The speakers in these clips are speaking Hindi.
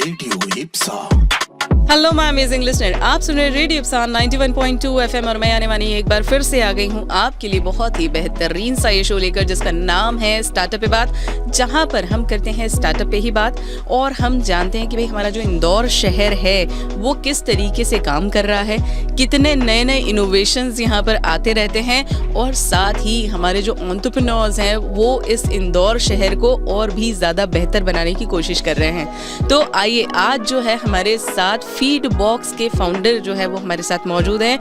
Radio Ipsa. Hello my amazing listener, आप सुन रहे रेडियो इप्सा 91.2 एफएम और मैं आने वाली एक बार फिर से आ गई हूँ आपके लिए बहुत ही बेहतरीन सा ये शो लेकर जिसका नाम है स्टार्टअप पे बात, जहाँ पर हम करते हैं स्टार्टअप पे ही बात और हम जानते हैं कि भाई हमारा जो इंदौर शहर है वो किस तरीके से काम कर रहा है, कितने नए नए इनोवेशंस यहाँ पर आते रहते हैं और साथ ही हमारे जो एंटरप्रेन्योर्स हैं वो इस इंदौर शहर को और भी ज़्यादा बेहतर बनाने की कोशिश कर रहे हैं। तो आइए आज जो है हमारे साथ फीड बॉक्स के फाउंडर जो है वो हमारे साथ मौजूद हैं,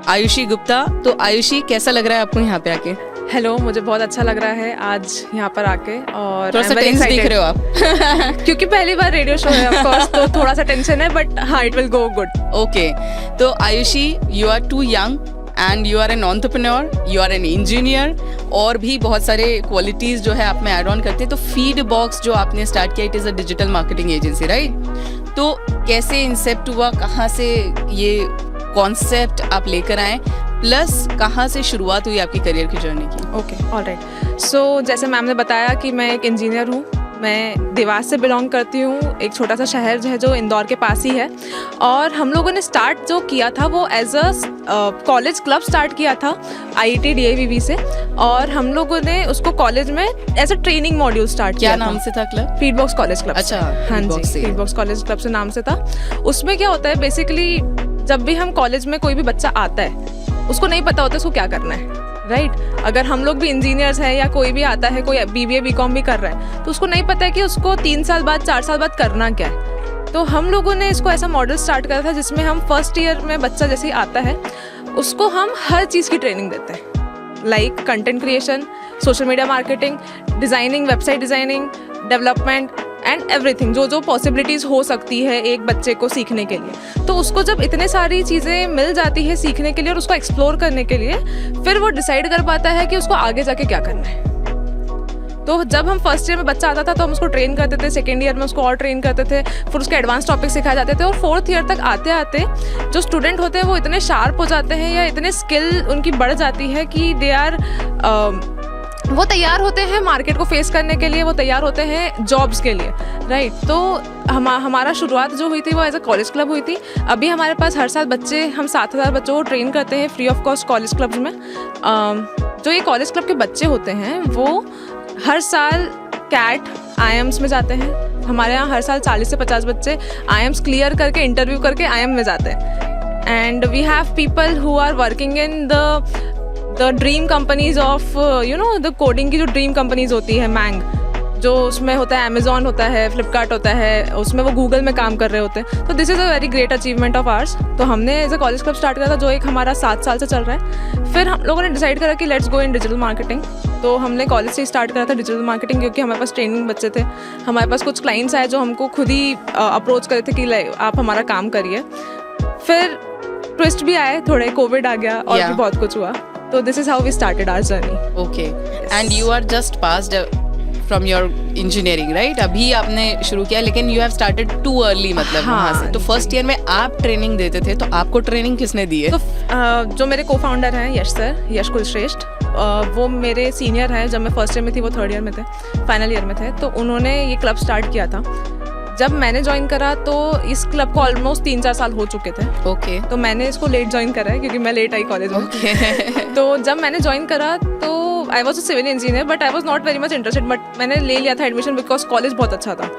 आयुषी गुप्ता। तो आयुषी, कैसा लग रहा है आपको यहाँ पे आके? हेलो, मुझे बहुत अच्छा लग रहा है आज यहाँ पर आके और थोड़ा सा टेंस दिख रहे हो आप क्योंकि पहली बार रेडियो शो है ऑफ कोर्स, तो थोड़ा सा टेंशन है बट हाँ, it will go good. Okay, तो Ayushi, you are too young and you are an entrepreneur, you are an engineer और भी बहुत सारे क्वालिटीज़ जो है आप में ऐड ऑन करते हैं। तो फीड बॉक्स जो आपने स्टार्ट किया, it is a digital marketing agency, right? तो कैसे इंसेप्ट हुआ, कहाँ से ये कॉन्सेप्ट आप लेकर आए, प्लस कहाँ से शुरुआत हुई आपकी करियर की जर्नी की? Okay, alright. सो जैसे मैम ने बताया कि मैं एक इंजीनियर हूँ, मैं देवास से बिलोंग करती हूँ, एक छोटा सा शहर जो है जो इंदौर के पास ही है। और हम लोगों ने स्टार्ट जो किया था वो as a college club start किया था IIT DIVV से, और हम लोगों ने उसको कॉलेज में as a training module start किया। क्या नाम से था क्लब? फीडबॉक्स college club. अच्छा, हाँ जी, फीडबॉक्स कॉलेज क्लब से नाम से था। उसमें क्या होता है बेसिकली, जब भी हम कॉलेज में कोई भी बच्चा आता है उसको नहीं पता होता उसको क्या करना है, राइट? अगर हम लोग भी इंजीनियर्स हैं या कोई भी आता है, कोई BBA BCom भी कर रहा है, तो उसको नहीं पता है कि उसको 3 साल बाद 4 साल बाद करना क्या है। तो हम लोगों ने इसको ऐसा मॉडल स्टार्ट करा था जिसमें हम फर्स्ट ईयर में बच्चा जैसे ही आता है उसको हम हर चीज़ की ट्रेनिंग देते हैं, like content creation, social media marketing, designing, website designing, development and everything, जो पॉसिबिलिटीज़ हो सकती है एक बच्चे को सीखने के लिए। तो उसको जब इतने सारी चीज़ें मिल जाती है सीखने के लिए और उसको एक्सप्लोर करने के लिए, फिर वो डिसाइड कर पाता है कि उसको आगे जाके क्या करना है। तो जब हम फर्स्ट ईयर में बच्चा आता था तो हम उसको ट्रेन करते थे, सेकेंड ईयर में उसको और ट्रेन करते थे, फिर उसके एडवांस टॉपिक सिखाए जाते थे, और फोर्थ ईयर तक आते आते जो स्टूडेंट होते हैं वो इतने शार्प हो जाते हैं या इतने स्किल उनकी बढ़ जाती है कि दे आर वो तैयार होते हैं मार्केट को फेस करने के लिए, वो तैयार होते हैं जॉब्स के लिए, राइट? तो हमारा शुरुआत जो हुई थी वो एज अ कॉलेज क्लब हुई थी। अभी हमारे पास हर साल बच्चे, हम 7,000 बच्चों को ट्रेन करते हैं free of cost college clubs में। जो ये कॉलेज क्लब के बच्चे होते हैं वो हर साल CAT IIMs में जाते हैं। हमारे यहाँ हर साल 40 से 50 बच्चे IIMs क्लियर करके, इंटरव्यू करके IIM में जाते हैं। And we have people who are working in the dream companies of the coding की जो ड्रीम कंपनीज होती है, मैंग, जो उसमें होता है अमेजॉन होता है, फ्लिपकार्ट होता है, उसमें वो गूगल में काम कर रहे होते हैं। तो this is a very great achievement of ours. तो हमने as a college club start किया था जो एक हमारा 7 साल से चल रहा है। फिर हम लोगों ने डिसाइड करा कि let's go in digital marketing. तो हमने कॉलेज से स्टार्ट करा था डिजिटल मार्केटिंग, क्योंकि हमारे पास ट्रेनिंग बच्चे थे, हमारे पास कुछ क्लाइंट्स आए जो हमको खुद ही अप्रोच करे थे कि आप हमारा काम करिए। फिर ट्विस्ट भी आए, थोड़े कोविड आ गया और भी बहुत कुछ हुआ। तो this is how we started our journey. Okay, and you are just passed from your engineering, right? अभी आपने शुरू किया, लेकिन you have started too early, मतलब वहाँ से। तो फर्स्ट ईयर में आप ट्रेनिंग देते थे, तो आपको ट्रेनिंग किसने दी है? तो जो मेरे को-फाउंडर हैं यश सर, यश कुलश्रेष्ठ, वो मेरे सीनियर हैं। जब मैं फर्स्ट ईयर में थी वो थर्ड ईयर में थे, फाइनल ईयर में थे, तो उन्होंने ये क्लब स्टार्ट किया था। जब मैंने ज्वाइन करा तो इस क्लब को ऑलमोस्ट 3-4 साल हो चुके थे। ओके, तो मैंने इसको लेट ज्वाइन करा है क्योंकि मैं लेट आई कॉलेज में। तो जब मैंने ज्वाइन करा तो I was a civil engineer, but I was not very much interested, but मैंने ले लिया था एडमिशन बिकॉज कॉलेज बहुत अच्छा था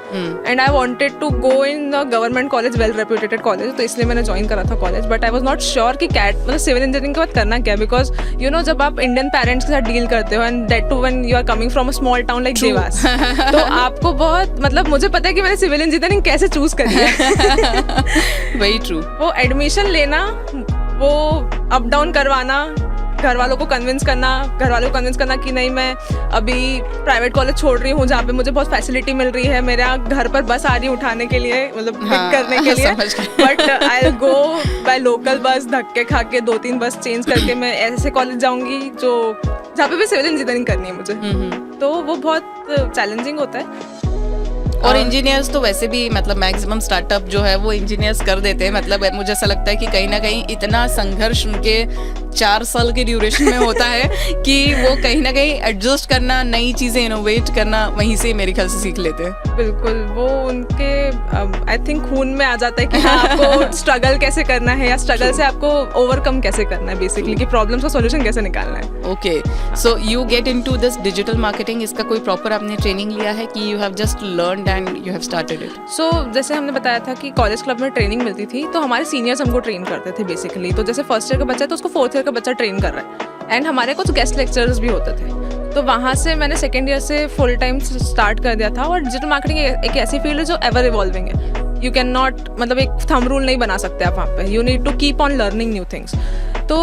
and I wanted to go in the government college, well reputed college. तो इसलिए मैंने ज्वाइन करा था college, but I was not sure कि CAT मतलब सिविल इंजीनियरिंग के बाद करना क्या, बिकॉज जब आप इंडियन पेरेंट्स के साथ डील करते हो and that too when you are coming from a small town like Dewas, तो आपको बहुत, मतलब मुझे पता है कि मैंने सिविल इंजीनियरिंग कैसे चूज करी है। Very true. वो एडमिशन लेना, वो अप डाउन करवाना, घर वालों को कन्विंस करना कि नहीं, मैं अभी प्राइवेट कॉलेज छोड़ रही हूँ जहाँ पे मुझे बहुत फैसिलिटी मिल रही है, मेरे यहाँ घर पर बस आ रही है उठाने के लिए, मतलब पिक करने के लिए, but I will go by local bus, धक्के खा के 2-3 बस चेंज करके मैं ऐसे कॉलेज जाऊँगी जो जहाँ पे भी सिविल इंजीनियरिंग करनी है मुझे। तो वो बहुत चैलेंजिंग होता है। और इंजीनियर्स तो वैसे भी, मतलब मैक्सिमम स्टार्टअप जो है वो इंजीनियर्स कर देते हैं। मतलब मुझे ऐसा लगता है कि कहीं ना कहीं इतना संघर्ष उनके 4 साल के ड्यूरेशन में होता है कि वो कहीं ना कहीं एडजस्ट करना, नई चीज़ें इनोवेट करना वहीं से मेरे ख्याल से सीख लेते हैं। बिल्कुल, वो उनके आई थिंक खून में आ जाता है कि हाँ, आपको स्ट्रगल कैसे करना है या स्ट्रगल से आपको ओवरकम कैसे करना है, बेसिकली कि प्रॉब्लम्स का सॉल्यूशन कैसे निकालना है। Okay, so you get into this digital marketing, इसका कोई प्रॉपर आपने ट्रेनिंग लिया है कि you have just learned and you have started it? So जैसे हमने बताया था कि कॉलेज क्लब में ट्रेनिंग मिलती थी, तो हमारे सीनियर्स हमको ट्रेन करते थे बेसिकली। तो जैसे फर्स्ट ईयर का बच्चा है तो उसको फोर्थ ईयर का बच्चा ट्रेन कर रहा है, एंड हमारे कुछ गेस्ट लेक्चरर्स भी होते थे। तो वहाँ से मैंने सेकेंड ईयर से फुल टाइम स्टार्ट कर दिया था। और डिजिटल मार्केटिंग एक ऐसी फील्ड है जो एवर इवॉल्विंग है। यू कैन नॉट, मतलब एक थंब रूल नहीं बना सकते आप वहाँ पे। You need to keep on learning new things. तो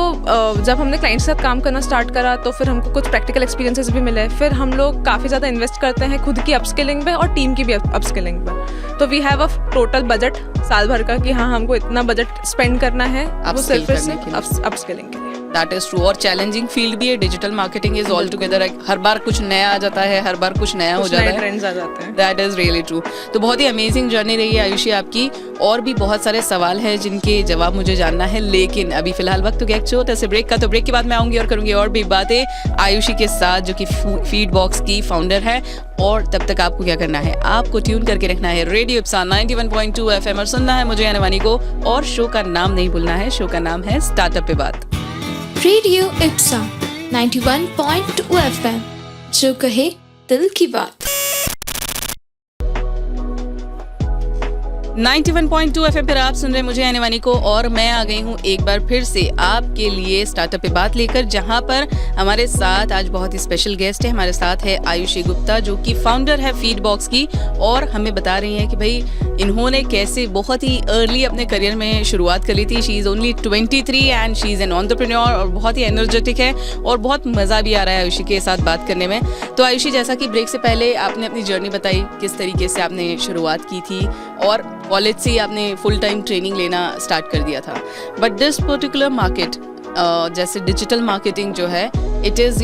जब हमने क्लाइंट्स के साथ काम करना स्टार्ट करा तो फिर हमको कुछ प्रैक्टिकल एक्सपीरियंसेस भी मिले। फिर हम लोग काफ़ी ज़्यादा इन्वेस्ट करते हैं खुद की अपस्किलिंग पे और टीम की भी अपस्किलिंग पे। तो we have a total budget साल भर का कि हाँ, हमको इतना बजट स्पेंड करना है वो सिर्फ अपस्किलिंग के लिए। That is true. और चैलेंजिंग फील्ड भी है digital marketing, is all together, हर बार कुछ नया आ जाता है, हर बार कुछ नया हो जाता है, ट्रेंड्स आ जाते हैं। That is really true. तो बहुत ही अमेजिंग जर्नी रही है आयुषी आपकी, और भी बहुत सारे सवाल हैं जिनके जवाब मुझे जानना है, लेकिन अभी फिलहाल वक्त हो गया एक छोटे से ब्रेक का। तो ब्रेक के बाद मैं आऊंगी और करूंगी और भी बातें आयुषी के साथ, जो कि फीडबॉक्स की फाउंडर है। और तब तक आपको क्या करना है, आपको ट्यून करके रखना है रेडियो इप्सान 91.2 FM और सुनना है मुझे यानी वानी को। और शो का नाम नहीं भूलना है, शो का नाम है स्टार्टअप पे बात। रेडियो इप्सान 91.2 FM, जो कहे दिल की बात। 91.2 FM पर आप सुन रहे हैं मुझे यानी वानी को, और मैं आ गई हूँ एक बार फिर से आपके लिए स्टार्टअप पे बात लेकर, जहाँ पर हमारे साथ आज बहुत ही स्पेशल गेस्ट है। हमारे साथ है आयुषी गुप्ता, जो कि फाउंडर है फीडबॉक्स की, और हमें बता रही हैं कि भाई इन्होंने कैसे बहुत ही अर्ली अपने करियर में शुरुआत कर ली थी। She is only 23 and she is an entrepreneur, और बहुत ही एनर्जेटिक है और बहुत मज़ा भी आ रहा है आयुषी के साथ बात करने में। तो आयुषी, जैसा कि ब्रेक से पहले आपने अपनी जर्नी बताई, किस तरीके से आपने शुरुआत की थी और कॉलेज से ही आपने फुल टाइम ट्रेनिंग लेना स्टार्ट कर दिया था। बट दिस पर्टिकुलर मार्केट, जैसे डिजिटल मार्केटिंग जो है, it is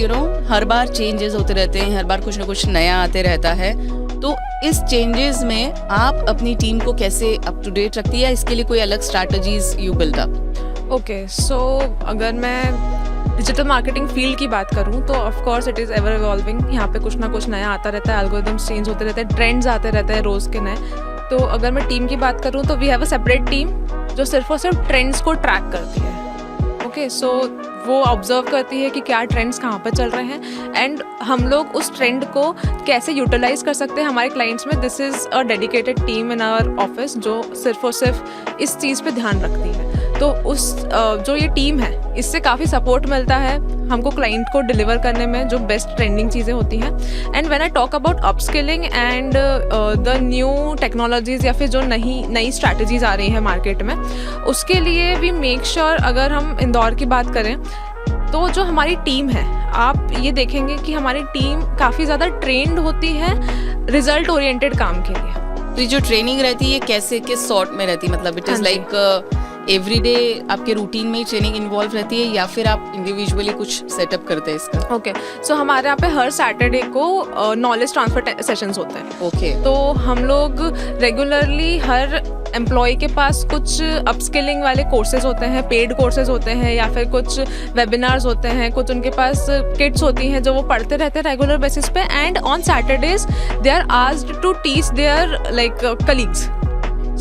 her bar changes होते रहते हैं, हर बार कुछ ना कुछ नया आते रहता है। तो इस चेंजेस में आप अपनी टीम को कैसे अप टू डेट रखती है, इसके लिए कोई अलग strategies you build up? Okay, so अगर मैं डिजिटल मार्केटिंग फील्ड की बात करूं तो of course it is ever evolving. यहाँ पे कुछ ना कुछ नया आता रहता है, एल्गोरिथम्स चेंज होते रहते हैं, ट्रेंड्स आते रहते हैं रोज़ के नए। तो अगर मैं टीम की बात करूं तो we have a separate team जो सिर्फ और सिर्फ ट्रेंड्स को ट्रैक करती है। ओके, सो वो ऑब्जर्व करती है कि क्या ट्रेंड्स कहाँ पर चल रहे हैं एंड हम लोग उस ट्रेंड को कैसे यूटिलाइज कर सकते हैं हमारे क्लाइंट्स में। This is a dedicated team in our office जो सिर्फ और सिर्फ इस चीज़ पे ध्यान रखती है। तो उस जो ये टीम है, इससे काफ़ी सपोर्ट मिलता है हमको क्लाइंट को डिलीवर करने में जो बेस्ट ट्रेंडिंग चीज़ें होती हैं। And when I talk about upskilling and the new technologies या फिर जो नई स्ट्रैटेजीज़ आ रही हैं मार्केट में, उसके लिए वी मेक श्योर, अगर हम इंदौर की बात करें तो जो हमारी टीम है, आप ये देखेंगे कि हमारी टीम काफ़ी ज़्यादा ट्रेंड होती है रिजल्ट ओरिएंटेड काम के लिए। तो ये जो ट्रेनिंग रहती है कैसे, किस सॉर्ट में रहती है, मतलब इट इज़ लाइक एवरीडे आपके रूटीन में ही ट्रेनिंग इन्वॉल्व रहती है या फिर आप इंडिविजुअली कुछ सेटअप करते हैं इसका? ओके, सो हमारे यहाँ पे हर सैटरडे को नॉलेज ट्रांसफर सेशंस होते हैं। ओके, तो हम लोग रेगुलरली हर एम्प्लॉय के पास कुछ अपस्किलिंग वाले कोर्सेज होते हैं, पेड कोर्सेज होते हैं या फिर कुछ वेबिनार्स होते हैं, कुछ उनके पास किट्स होती हैं जो वो पढ़ते रहते हैं रेगुलर बेसिस पे। And on Saturdays they are asked to teach their like colleagues.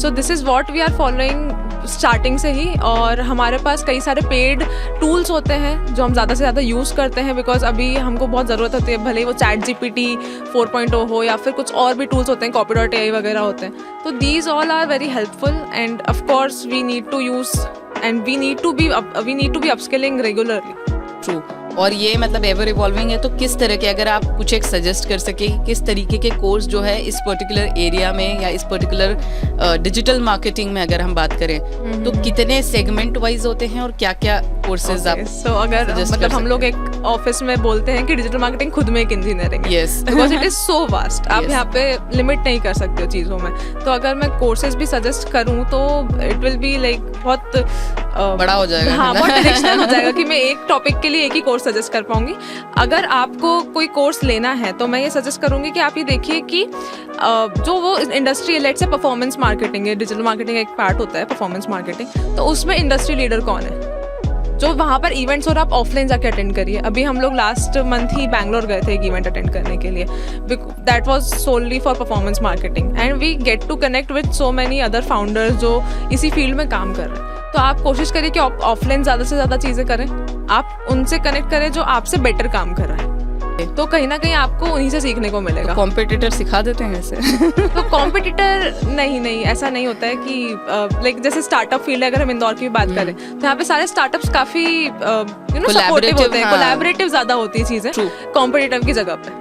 So this is what we are following starting से ही। और हमारे पास कई सारे पेड टूल्स होते हैं जो हम ज़्यादा से ज़्यादा यूज़ करते हैं, बिकॉज अभी हमको बहुत ज़रूरत होती है, भले ही वो ChatGPT 4.0 हो या फिर कुछ और भी टूल्स होते हैं, Copy.ai वगैरह होते हैं। तो these all are very helpful and of course we need to use and we need to be upskilling regularly. True. और ये मतलब एवर इवॉल्विंग है, तो किस तरह के, अगर आप कुछ एक सजेस्ट कर सके, किस तरीके के कोर्स जो है इस पर्टिकुलर एरिया में या इस पर्टिकुलर डिजिटल मार्केटिंग में अगर हम बात करें तो कितने सेगमेंट वाइज होते हैं और क्या क्या कोर्सेज आप सो अगर मतलब हम लोग एक ऑफिस में बोलते हैं कि डिजिटल मार्केटिंग खुद में एक इंजीनियरिंग है, yes, because it is so vast. आप यहाँ पे लिमिट नहीं कर सकते हो चीज़ों में। तो अगर मैं कोर्सेज भी सजेस्ट करूँ तो इट विल बी लाइक बहुत बड़ा हो जाएगा। हाँ, बहुत डायरेक्शनल हो जाएगा कि मैं एक टॉपिक के लिए एक ही कोर्स सजेस्ट कर पाऊंगी। अगर आपको कोई कोर्स लेना है तो मैं ये सजेस्ट करूंगी कि आप ये देखिए कि जो वो industry, let's say performance marketing है, डिजिटल मार्केटिंग एक पार्ट होता है परफॉर्मेंस मार्केटिंग, तो उसमें इंडस्ट्री लीडर कौन है जो वहाँ पर इवेंट्स और आप ऑफलाइन जाके अटेंड करिए. अभी हम लोग लास्ट मंथ ही बैंगलोर गए थे एक इवेंट अटेंड करने के लिए. That was solely for performance marketing and we get to connect with so many other founders जो इसी फील्ड में काम कर रहे हैं. तो आप कोशिश करिए कि ऑफलाइन ज़्यादा से ज़्यादा चीज़ें करें, आप उनसे कनेक्ट करें जो आपसे बेटर काम कर रहा है. तो कहीं ना कहीं आपको उन्हीं से सीखने को मिलेगा. कॉम्पिटिटर सिखा देते हैं वैसे? तो कॉम्पिटिटर नहीं ऐसा नहीं होता है कि लाइक जैसे स्टार्टअप फील्ड है, अगर हम इंदौर की भी बात करें तो यहाँ पे सारे स्टार्टअप्स काफी सपोर्टिव होते हैं, कोलैबोरेटिव ज्यादा होती है चीजें कॉम्पिटिटिव की जगह पे.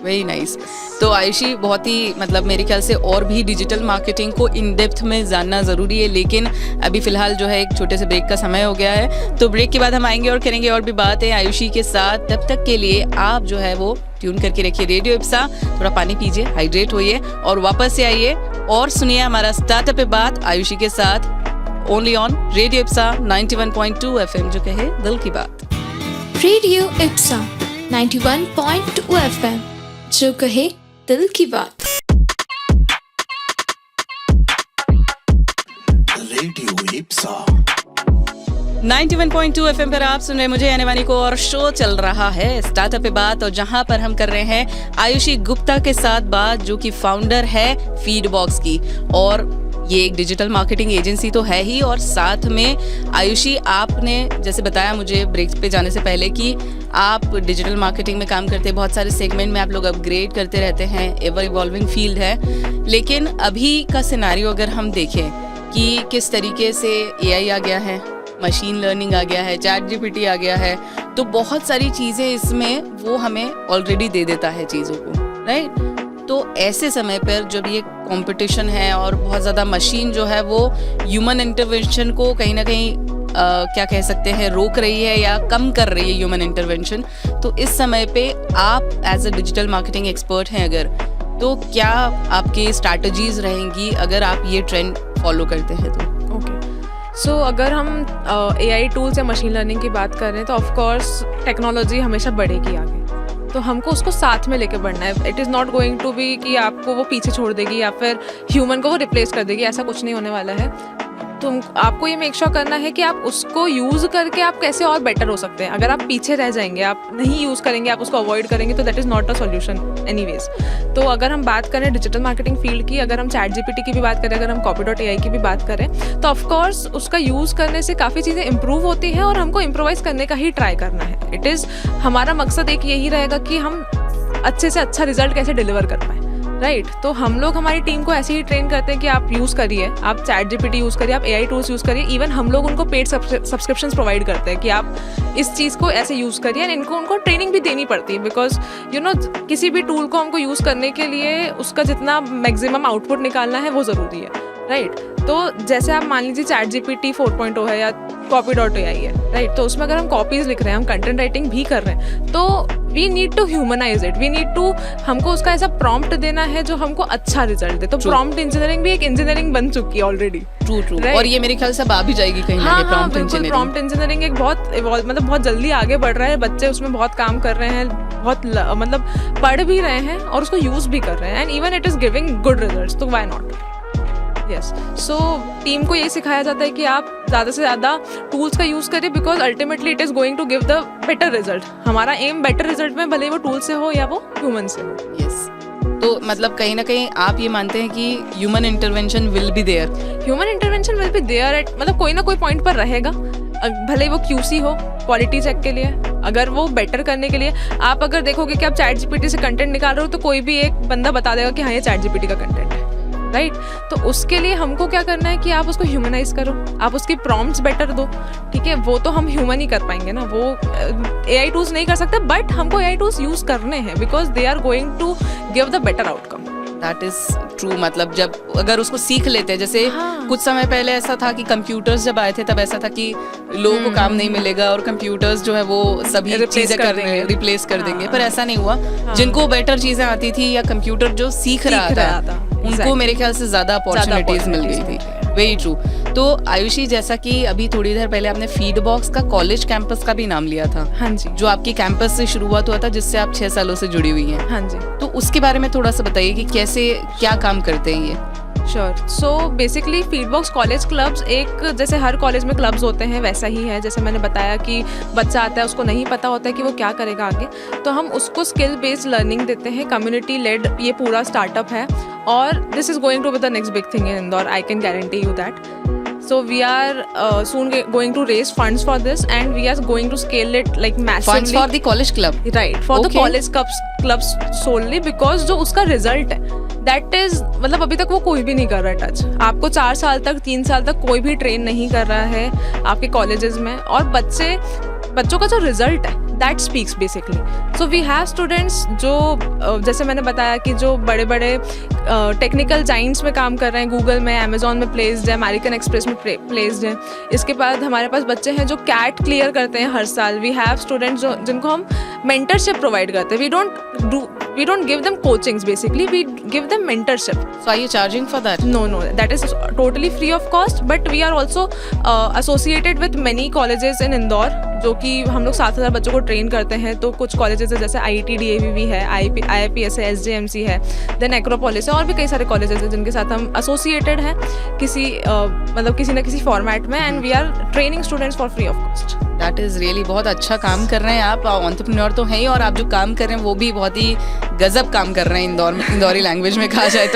Very nice. तो आयुषी, बहुत ही मतलब मेरे ख्याल से और भी डिजिटल मार्केटिंग को इन डेप्थ में जानना ज़रूरी है, लेकिन अभी फ़िलहाल जो है एक छोटे से ब्रेक का समय हो गया है. तो ब्रेक के बाद हम आएंगे और करेंगे और भी बातें आयुषी के साथ. तब तक के लिए आप जो है वो ट्यून करके रखिए रेडियो इप्सा. थोड़ा पानी पीजिए, हाइड्रेट होइए और वापस से आइए और सुनिए हमारा स्टार्टअप पे बात आयुषी के साथ, only on radio Ipsa 91.2 FM, जो कहे दिल की बात. रेडियो इप्सा 91.2 FM, जो कहे दिल की बात. रेडियो इप्सा 91.2 FM पर आप सुन रहे मुझे आने वाली को, और शो चल रहा है स्टार्टअप पे बात, और जहां पर हम कर रहे हैं आयुषी गुप्ता के साथ बात, जो कि फाउंडर है फीडबॉक्स की. और ये एक डिजिटल मार्केटिंग एजेंसी तो है ही, और साथ में आयुषी, आपने जैसे बताया मुझे ब्रेक पे जाने से पहले कि आप डिजिटल मार्केटिंग में काम करते हैं, बहुत सारे सेगमेंट में आप लोग अपग्रेड करते रहते हैं, एवर इवॉल्विंग फील्ड है. लेकिन अभी का सिनेरियो अगर हम देखें कि किस तरीके से एआई आ गया है, मशीन लर्निंग आ गया है, चैट जीपीटी आ गया है, तो बहुत सारी चीज़ें इसमें वो हमें ऑलरेडी दे देता है चीज़ों को, राइट. तो ऐसे समय पर जब ये कंपटीशन है और बहुत ज़्यादा मशीन जो है वो ह्यूमन इंटरवेंशन को कहीं ना कहीं क्या कह सकते हैं, रोक रही है या कम कर रही है ह्यूमन इंटरवेंशन, तो इस समय पे आप as a digital marketing expert हैं अगर, तो क्या आपकी स्ट्रैटेजीज रहेंगी अगर आप ये ट्रेंड फॉलो करते हैं तो? सो अगर हम AI टूल्स या मशीन लर्निंग की बात कर रहे हैं तो ऑफकोर्स टेक्नोलॉजी हमेशा बढ़ेगी आगे, तो हमको उसको साथ में लेके बढ़ना है. It is not going to be कि आपको वो पीछे छोड़ देगी या फिर ह्यूमन को वो रिप्लेस कर देगी, ऐसा कुछ नहीं होने वाला है. आपको ये मेक श्योर करना है कि आप उसको यूज़ करके आप कैसे और बेटर हो सकते हैं. अगर आप पीछे रह जाएंगे, आप नहीं यूज़ करेंगे, आप उसको अवॉइड करेंगे, तो that is not a solution anyways. तो अगर हम बात करें डिजिटल मार्केटिंग फील्ड की, अगर हम चैट जीपीटी की भी बात करें, अगर हम Copy.ai की भी बात करें, तो ऑफकोर्स उसका यूज़ करने से काफ़ी चीज़ें इंप्रूव होती हैं और हमको इम्प्रोवाइज करने का ही ट्राई करना है. इट इज़ हमारा मकसद एक यही रहेगा कि हम अच्छे से अच्छा रिजल्ट कैसे डिलीवर कर पाएँ, राइट. तो हम लोग हमारी टीम को ऐसे ही ट्रेन करते हैं कि आप यूज़ करिए, आप चैट जीपीटी यूज़ करिए, आप AI टूल्स यूज़ करिए. इवन हम लोग उनको पेड सब्सक्रिप्शंस प्रोवाइड करते हैं कि आप इस चीज़ को ऐसे यूज़ करिए. एंड उनको ट्रेनिंग भी देनी पड़ती है, बिकॉज किसी भी टूल को हमको यूज़ करने के लिए उसका जितना मैक्सिमम आउटपुट निकालना है वो ज़रूरी है, राइट. तो जैसे आप मान लीजिए चैट जीपीटी 4.0 है या Copy.ai है, राइट. तो उसमें अगर हम कॉपीज लिख रहे हैं, हम कंटेंट राइटिंग भी कर रहे हैं, तो we need to humanize it. We need to, हमको उसका ऐसा प्रॉम्प्ट देना है जो हमको अच्छा रिजल्ट दे. तो प्रॉम्प्ट इंजीनियरिंग भी एक इंजीनियरिंग बन चुकी है ऑलरेडी. ट्रू. और ये मेरे ख्याल से अब आ भी जाएगी कहीं ना कहीं. प्रॉम्प्ट इंजीनियरिंग, प्रॉम्प्ट इंजीनियरिंग एक बहुत जल्दी आगे बढ़ रहा है. बच्चे उसमें बहुत काम कर रहे हैं, बहुत मतलब पढ़ भी रहे हैं और उसको यूज भी कर रहे हैं. And even it is giving good results, तो why not. Yes. So team को ये सिखाया जाता है कि आप ज़्यादा से ज़्यादा टूल्स का यूज़ करिए, because ultimately it is going to give the better result. हमारा एम बेटर रिजल्ट में, भले वो टूल से हो या वो ह्यूमन से हो. यस. तो मतलब कहीं ना कहीं आप ये मानते हैं कि human intervention will be there. Human intervention will be there at, मतलब कोई ना कोई पॉइंट पर रहेगा, भले वो QC हो, क्वालिटी चेक के लिए, अगर वो बेटर करने के लिए. आप अगर देखोगे कि आप चैट जीपीटी से कंटेंट निकाल रहे हो, तो कोई भी एक बंदा बता देगा कि हाँ ये चैट जीपीटी का कंटेंट है, राइट. तो उसके लिए हमको क्या करना है कि आप उसको ह्यूमनाइज करो, आप उसकी प्रॉम्प्ट्स बेटर दो, ठीक है. वो तो हम ह्यूमन ही कर पाएंगे ना, वो AI टूल्स नहीं कर सकते, बट हमको AI टूल्स यूज करने हैं because they are going to give the better outcome. That is true. मतलब जब अगर उसको सीख लेते हैं, जैसे कुछ समय पहले ऐसा था कि कंप्यूटर्स जब आए थे तब ऐसा था कि लोगों को काम नहीं मिलेगा और कंप्यूटर्स जो है वो सभी चीजें रिप्लेस कर देंगे, पर ऐसा नहीं हुआ. जिनको बेटर चीजें आती थी या कंप्यूटर जो सीख रहा था उनको मेरे ख्याल से ज्यादा अपॉर्चुनिटीज मिल गई थी. Very true. तो आयुषी, जैसा कि अभी थोड़ी देर पहले आपने फीडबॉक्स का कॉलेज कैंपस का भी नाम लिया था, हाँ जी, जो आपकी कैंपस से शुरुआत हुआ था, जिससे आप 6 सालों से जुड़ी हुई हैं. हाँ जी. तो उसके बारे में थोड़ा सा बताइए कि कैसे, क्या काम करते हैं ये? Sure. So basically Feedbox college clubs एक, जैसे हर कॉलेज में क्लब्स होते हैं वैसा ही है। जैसे मैंने बताया कि बच्चा आता है, उसको नहीं पता होता है कि वो क्या करेगा आगे, तो हम उसको स्किल बेस्ड लर्निंग देते हैं। कम्युनिटी लेड ये पूरा स्टार्टअप है और this is going to be the next big thing in Indore, I can guarantee you that. So we are soon going to raise funds for this, and we are going to scale it like massively. Funds for the college club. Right, for the Okay. college clubs solely, because जो उसका रिजल्ट है दैट इज, मतलब अभी तक वो कोई भी नहीं कर रहा है टच। आपको 4 साल तक 3 साल तक कोई भी ट्रेन नहीं कर रहा है आपके कॉलेजेस में, और बच्चों का जो रिजल्ट है that speaks basically. So we have students जो जैसे मैंने बताया कि जो बड़े बड़े टेक्निकल जाइंट्स में काम कर रहे हैं, गूगल में, अमेजोन में प्लेस्ड है, अमेरिकन एक्सप्रेस में प्लेस्ड है। इसके बाद हमारे पास बच्चे हैं जो कैट क्लियर करते हैं हर साल। वी हैव स्टूडेंट्स जिनको हम मेंटरशिप प्रोवाइड करते हैं। We don't give them coachings, basically we give them mentorship. So are you charging for that? No, that is totally free of cost, but we are also associated with many colleges in Indore, जो कि हम लोग 7,000 बच्चों को ट्रेन करते हैं। तो कुछ कॉलेजेस है जैसे IIT DAVV है, IIPS है, SJMC है, देन एक्रोपोलिस है, और भी कई सारे कॉलेजेस हैं जिनके साथ हम एसोसिएटेड हैं किसी मतलब किसी न किसी फॉर्मेट में, and we are training students for free of cost. That is really बहुत अच्छा काम कर रहे हैं आप। एंटरप्रेन्योर तो हैं ही, और आप जो काम कर रहे हैं वो भी बहुत ही गजब काम कर रहे हैं इंदौर में, इंदौरी लैंग्वेज में कहा जाए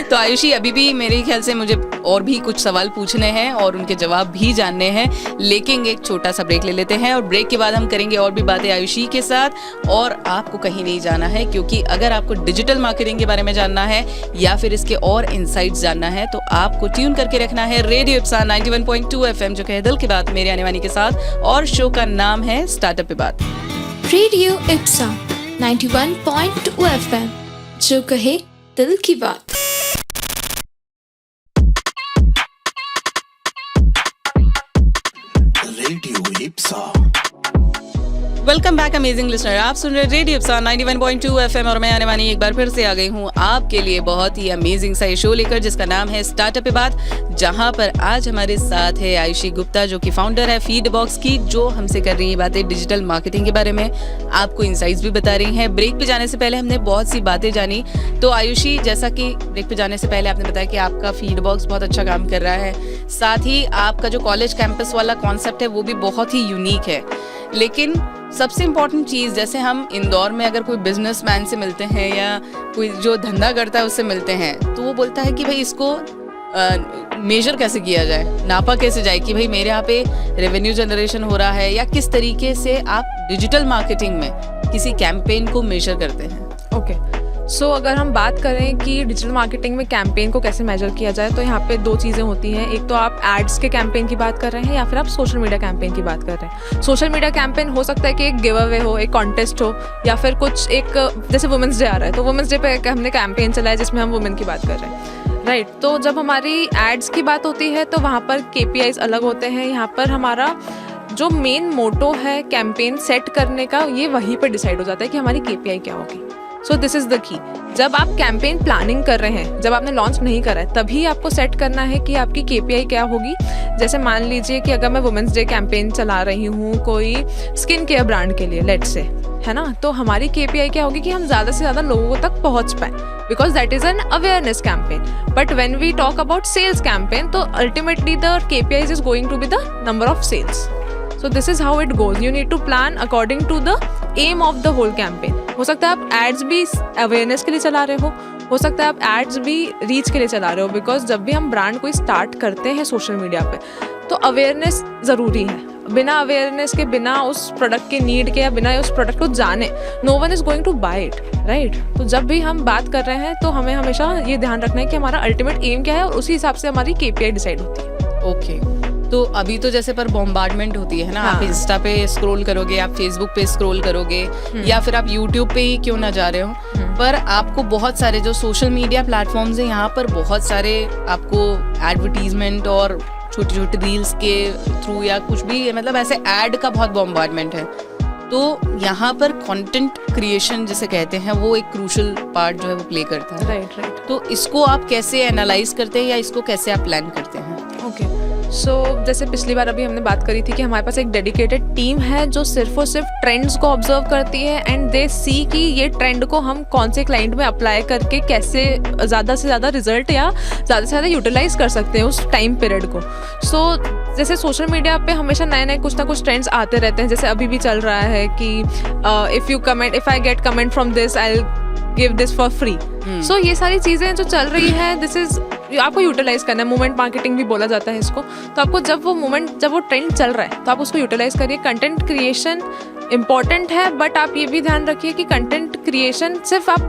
तो आयुषी, अभी भी मेरे ख्याल से मुझे और भी कुछ सवाल पूछने हैं और उनके जवाब भी जानने हैं, लेकिन एक छोटा सा ब्रेक ले लेते हैं और ब्रेक के बाद हम करेंगे और भी बातें आयुषी के साथ। और आपको कहीं नहीं जाना है, क्योंकि अगर आपको डिजिटल मार्केटिंग के बारे में जानना है या फिर इसके और इनसाइट्स जानना है तो आपको ट्यून करके रखना है रेडियो इप्सा 91.2 FM, जो कहे दिल की बात, मेरे आने वानी के साथ। और शो का नाम है स्टार्टअप पे बात। रेडियो इप्सा 91.2 FM, जो कहे दिल की बात। Radio Ipsa. Welcome back amazing listener, आप सुन रहे रेडियो इप्सा 91.2 FM और मैं आने वाली एक बार फिर से आ गई हूँ आपके लिए बहुत ही अमेजिंग सा ये शो लेकर, जिसका नाम है स्टार्टअप पे बात, जहाँ पर आज हमारे साथ है आयुषी गुप्ता, जो कि फाउंडर है फीडबॉक्स की, जो हमसे कर रही है बातें डिजिटल मार्केटिंग के बारे में, आपको इनसाइट्स भी बता रही हैं। ब्रेक पे जाने से पहले हमने बहुत सी बातें जानी। तो आयुषी, जैसा कि ब्रेक पे जाने से पहले आपने बताया कि आपका फीडबॉक्स बहुत अच्छा काम कर रहा है, साथ ही आपका जो कॉलेज कैंपस वाला कॉन्सेप्ट है वो भी बहुत ही यूनिक है। लेकिन सबसे इम्पॉर्टेंट चीज़, जैसे हम इंदौर में अगर कोई बिजनेसमैन से मिलते हैं या कोई जो धंधा करता है उससे मिलते हैं, तो वो बोलता है कि भाई इसको मेजर कैसे किया जाए, नापा कैसे जाए कि भाई मेरे यहाँ पे रेवेन्यू जनरेशन हो रहा है, या किस तरीके से आप डिजिटल मार्केटिंग में किसी कैंपेन को मेजर करते हैं। ओके, सो अगर हम बात करें कि डिजिटल मार्केटिंग में कैंपेन को कैसे मेजर किया जाए, तो यहाँ पे 2 चीज़ें होती हैं। एक तो आप एड्स के कैंपेन की बात कर रहे हैं या फिर आप सोशल मीडिया कैंपेन की बात कर रहे हैं। सोशल मीडिया कैंपेन हो सकता है कि एक गिव अवे हो, एक कॉन्टेस्ट हो, या फिर कुछ एक, जैसे वुमेंस डे आ रहा है तो वुमेंस डे पे हमने कैंपेन चलाया जिसमें हम वुमेन की बात कर रहे हैं, राइट। तो जब हमारी एड्स की बात होती है तो वहाँ पर KPIs अलग होते हैं। यहाँ पर हमारा जो मेन मोटो है कैंपेन सेट करने का, ये वहीं पर डिसाइड हो जाता है कि हमारी KPI क्या होगी। सो दिस इज़ द की। जब आप कैंपेन प्लानिंग कर रहे हैं, जब आपने लॉन्च नहीं करा है, तभी आपको सेट करना है कि आपकी KPI क्या होगी। जैसे मान लीजिए कि अगर मैं वुमेंस डे कैंपेन चला रही हूँ कोई स्किन केयर ब्रांड के लिए, लेट्स से, है ना, तो हमारी KPI क्या होगी कि हम ज़्यादा से ज़्यादा लोगों तक पहुँच पाएँ, because that is an awareness campaign. But when we talk about sales campaign, तो ultimately the KPIs is going to be the number of sales. So this is how it goes. You need to plan according to the aim of the whole campaign. हो सकता है आप एड्स भी अवेयरनेस के लिए चला रहे हो सकता है आप एड्स भी रीच के लिए चला रहे हो, बिकॉज जब भी हम ब्रांड कोई स्टार्ट करते हैं सोशल मीडिया पे, तो अवेयरनेस ज़रूरी है। बिना अवेयरनेस के, बिना उस प्रोडक्ट के नीड के, या बिना उस प्रोडक्ट को जाने, no one is going to buy it, right. तो जब भी हम बात कर रहे हैं तो हमें हमेशा ये ध्यान रखना है कि हमारा अल्टीमेट एम क्या है, और उसी हिसाब से हमारी KPI डिसाइड होती है। ओके, तो अभी तो जैसे पर बॉम्बार्डमेंट होती है ना, हाँ। आप इंस्टा पे स्क्रॉल करोगे, आप फेसबुक पे स्क्रॉल करोगे, या फिर आप यूट्यूब पे ही क्यों ना जा रहे हो, पर आपको बहुत सारे जो सोशल मीडिया प्लेटफॉर्म्स हैं, यहाँ पर बहुत सारे आपको एडवर्टीजमेंट और छोटी छोटी रील्स के थ्रू या कुछ भी, मतलब ऐसे ऐड का बहुत बॉम्बार्डमेंट है। तो यहाँ पर कंटेंट क्रिएशन जिसे कहते हैं, वो एक क्रूशल पार्ट जो है वो प्ले करता है। राइट। तो इसको आप कैसे एनालाइज करते हैं या इसको कैसे आप प्लान करते हैं? ओके, सो जैसे पिछली बार अभी हमने बात करी थी कि हमारे पास एक डेडिकेटेड टीम है जो सिर्फ और सिर्फ ट्रेंड्स को ऑब्जर्व करती है एंड दे सी कि ये ट्रेंड को हम कौन से क्लाइंट में अप्लाई करके कैसे ज़्यादा से ज़्यादा रिजल्ट या ज़्यादा से ज़्यादा यूटिलाइज कर सकते हैं उस टाइम पीरियड को। सो जैसे सोशल मीडिया पे हमेशा नए नए कुछ ना कुछ ट्रेंड्स आते रहते हैं, जैसे अभी भी चल रहा है कि if I get comment from this I give this for free. So ये सारी चीज़ें जो चल रही हैं दिस इज़ आपको यूटिलाइज करना है। मूवमेंट मार्केटिंग भी बोला जाता है इसको। तो आपको जब वो ट्रेंड चल रहा है तो आप उसको यूटिलाइज करिए। कंटेंट क्रिएशन इंपॉर्टेंट है, बट आप ये भी ध्यान रखिए कि कंटेंट क्रिएशन सिर्फ आप